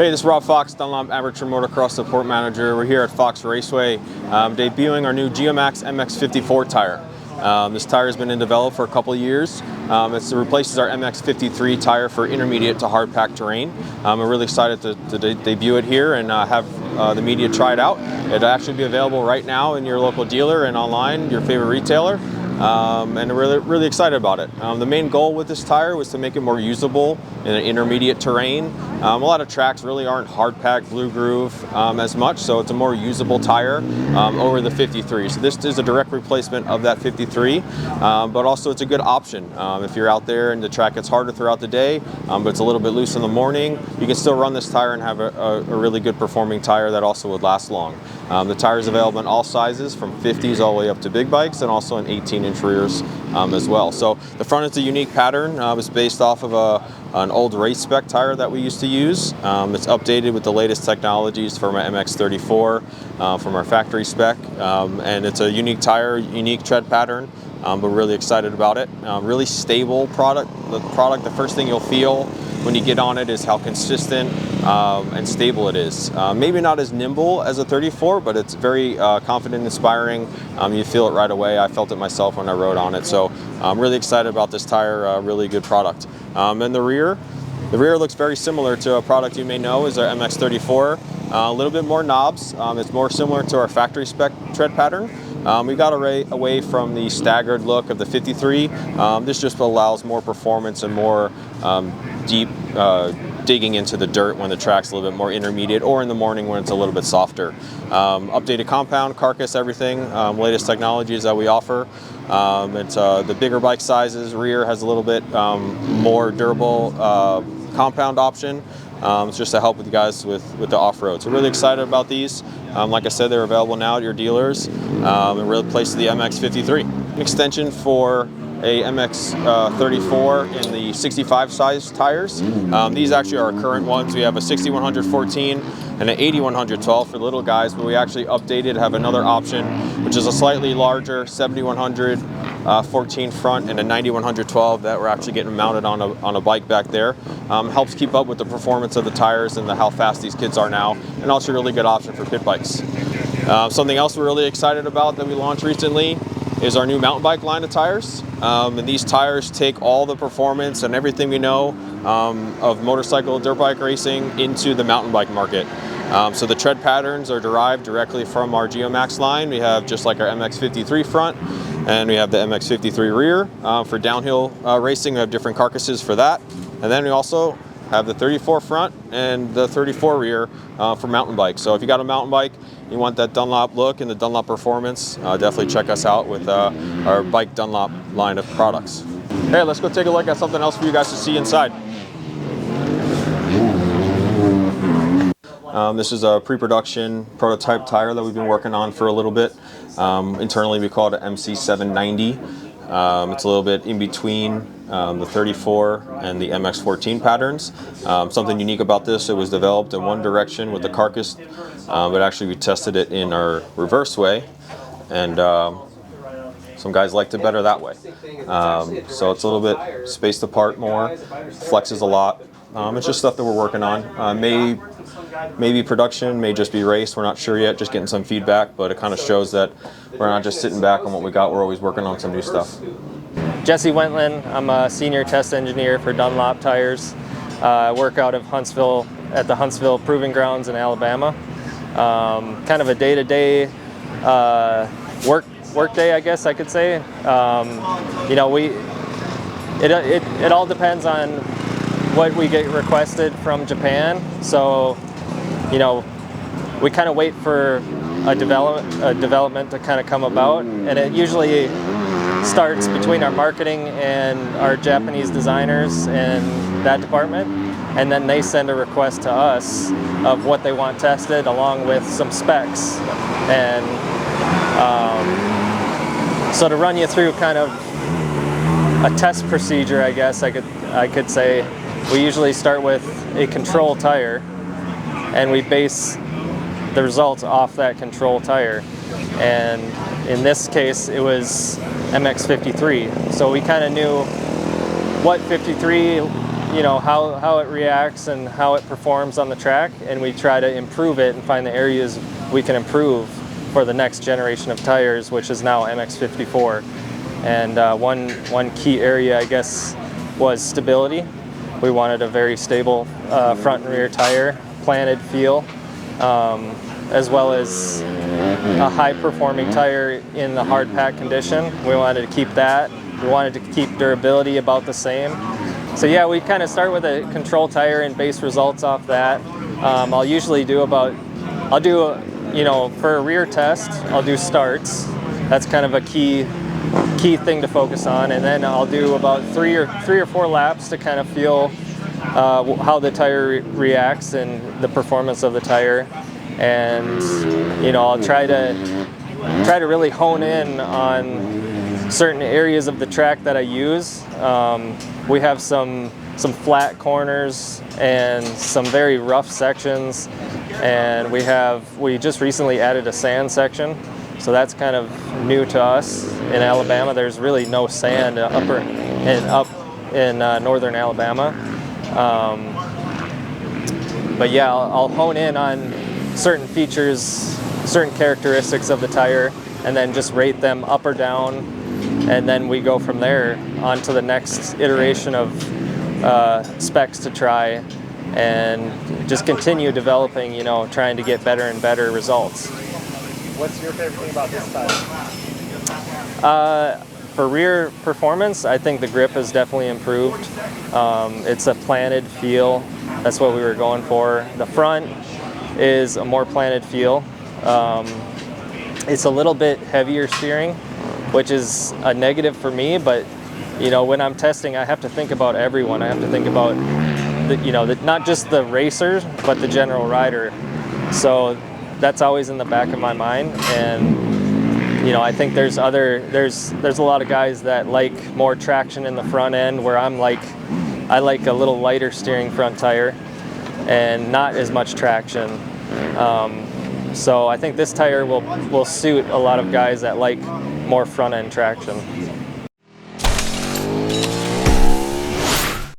Hey, this is Rob Fox, Dunlop Amateur Motocross Support Manager. We're here at Fox Raceway, debuting our new Geomax MX54 tire. This tire has been in development for a couple of years. It replaces our MX53 tire for intermediate to hard pack terrain. We're really excited to debut it here and have the media try it out. It'll actually be available right now in your local dealer and online, your favorite retailer. And we're really excited about it. The main goal with this tire was to make it more usable in an intermediate terrain. A lot of tracks really aren't hard pack, blue groove as much, so it's a more usable tire over the 53. So this is a direct replacement of that 53, but also it's a good option. If you're out there and the track gets harder throughout the day, but it's a little bit loose in the morning, you can still run this tire and have a really good performing tire that also would last long. The tire is available in all sizes, from 50s all the way up to big bikes, and also in 18-inch rears as well. So the front is a unique pattern. It's based off of an old race spec tire that we used to use. It's updated with the latest technologies from our MX34 from our factory spec, and it's a unique tire, unique tread pattern. But really excited about it. Really stable product. The first thing you'll feel when you get on it is how consistent and stable it is. Maybe not as nimble as a 34, but it's very confident, inspiring. You feel it right away. I felt it myself when I rode on it. So I'm really excited about this tire. Really good product. And the rear looks very similar to a product you may know is our MX34. A little bit more knobs. It's more similar to our factory spec tread pattern. We got away from the staggered look of the 53. This just allows more performance and more deep digging into the dirt when the track's a little bit more intermediate, or in the morning when it's a little bit softer. Updated compound, carcass, everything, latest technologies that we offer. It's the bigger bike sizes. Rear has a little bit more durable compound option. It's just to help with you guys with the off-road. So really excited about these. Like I said, they're available now at your dealers and really replace the MX53. An extension for a MX34 in the 65 size tires. These actually are our current ones. We have a 6114 and an 8112 for little guys, but we actually updated, have another option, which is a slightly larger 7100 14 front and a 9112 that we're actually getting mounted on a bike back there. Helps keep up with the performance of the tires and how fast these kids are now, and also a really good option for pit bikes. Something else we're really excited about that we launched recently is our new mountain bike line of tires. And these tires take all the performance and everything we know of motorcycle dirt bike racing into the mountain bike market. So the tread patterns are derived directly from our Geomax line. We have just like our MX53 front, and we have the MX53 rear. For downhill racing, we have different carcasses for that. And then we also have the 34 front and the 34 rear for mountain bikes. So if you got a mountain bike, you want that Dunlop look and the Dunlop performance, definitely check us out with our Bike Dunlop line of products. Hey, let's go take a look at something else for you guys to see inside. This is a pre-production prototype tire that we've been working on for a little bit. Internally we call it an MC790. It's a little bit in between the 34 and the MX14 patterns. Something unique about this, it was developed in one direction with the carcass, but actually we tested it in our reverse way, and some guys liked it better that way. So it's a little bit spaced apart more, flexes a lot. It's just stuff that we're working on. Maybe production, may just be race, we're not sure yet, just getting some feedback, but it kind of shows that we're not just sitting back on what we got, we're always working on some new stuff. Jesse Wentland, I'm a senior test engineer for Dunlop Tires. I work out of Huntsville, at the Huntsville Proving Grounds in Alabama. Kind of a day-to-day work day, I guess I could say. You know, it all depends on what we get requested from Japan. So, you know, we kind of wait for a development to kind of come about, and it usually starts between our marketing and our Japanese designers and that department, and then they send a request to us of what they want tested along with some specs. And so to run you through kind of a test procedure, I guess I could say, we usually start with a control tire, and we base the results off that control tire. And in this case, it was MX53. So we kind of knew what 53 you know, how it reacts and how it performs on the track, and we try to improve it and find the areas we can improve for the next generation of tires, which is now MX54. And one key area, I guess, was stability. We wanted a very stable front and rear tire, planted feel, as well as a high-performing tire in the hard pack condition. We wanted to keep that. We wanted to keep durability about the same. So yeah, we kind of start with a control tire and base results off that. I'll usually do you know, for a rear test, I'll do starts. That's kind of a key thing to focus on, and then I'll do about three or four laps to kind of feel how the tire reacts and the performance of the tire. And you know, I'll try to really hone in on certain areas of the track that I use. We have some flat corners and some very rough sections, and we just recently added a sand section, so that's kind of new to us. In Alabama, there's really no sand up in northern Alabama. But yeah, I'll hone in on certain features, certain characteristics of the tire, and then just rate them up or down, and then we go from there on to the next iteration of specs to try, and just continue developing, you know, trying to get better and better results. What's your favorite thing about this tire? For rear performance, I think the grip has definitely improved. It's a planted feel. That's what we were going for. The front is a more planted feel. It's a little bit heavier steering, which is a negative for me, but you know, when I'm testing, I have to think about everyone. I have to think about not just the racers, but the general rider. So that's always in the back of my mind. And you know, I think there's a lot of guys that like more traction in the front end, where I like a little lighter steering front tire and not as much traction. So I think this tire will suit a lot of guys that like more front end traction.